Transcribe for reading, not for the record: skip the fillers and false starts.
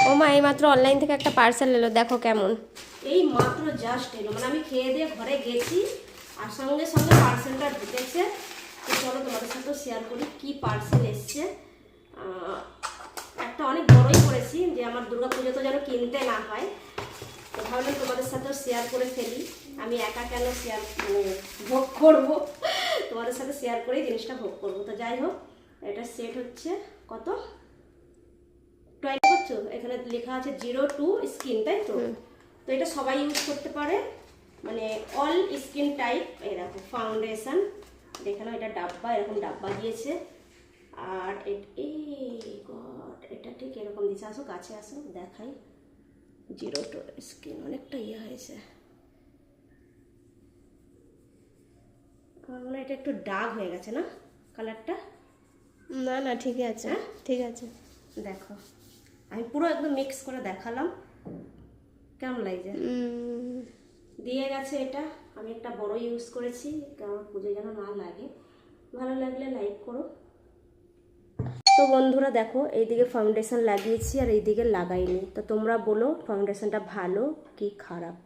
ও মা এইমাত্র অনলাইন থেকে একটা পার্সেল এলো, দেখো কেমন। এই মাত্র জাস্ট এলো, মানে আমি খেয়ে দিয়ে ঘরে গেছি আর সঙ্গে সঙ্গে পার্সেলটা ঢুকেছে। তো চলো তোমাদের সাথেও শেয়ার করি কি পার্সেল এসছে। একটা অনেক বড়ই করেছি, যে আমার দুর্গাপুজো তো যেন কিনতে না হয়, তো ভাবলাম তোমাদের সাথেও শেয়ার করে ফেলি। আমি একা কেন শেয়ার ভোগ করবো, তোমাদের সাথে শেয়ার করেই জিনিসটা ভোগ করবো। তো যাই হোক, এটা সেট হচ্ছে কত 20 করছো, এখানে লেখা আছে 02 স্কিন, তাই তো? তো এটা সবাই ইউজ করতে পারে, মানে অল স্কিন টাইপ। এই দেখো ফাউন্ডেশন, দেখানো এটা ডাব্বা, এরকম ডাব্বা দিয়েছে। আর এটা ঠিক এরকম দিয়েছে। আসো কাছে আসো দেখাই, 02 স্কিন অনেকটা ইয়ে হয়েছে। আমার মনে হয় এটা একটু ডার্ক হয়ে গেছে না কালারটা? না না ঠিকই আছে, ঠিক আছে। দেখো আমি পুরো একদম মিক্স করে দেখালাম, কেমন লাগছে? দিয়ে গেছে এটা। আমি একটা বড় ইউজ করেছি, আমার পুজো যেন না লাগে। ভালো লাগলে লাইক করো। তো বন্ধুরা দেখো, এইদিকে ফাউন্ডেশন লাগিয়েছি আর এইদিকে লাগাইনি। তো তোমরা বলো ফাউন্ডেশনটা ভালো কি খারাপ।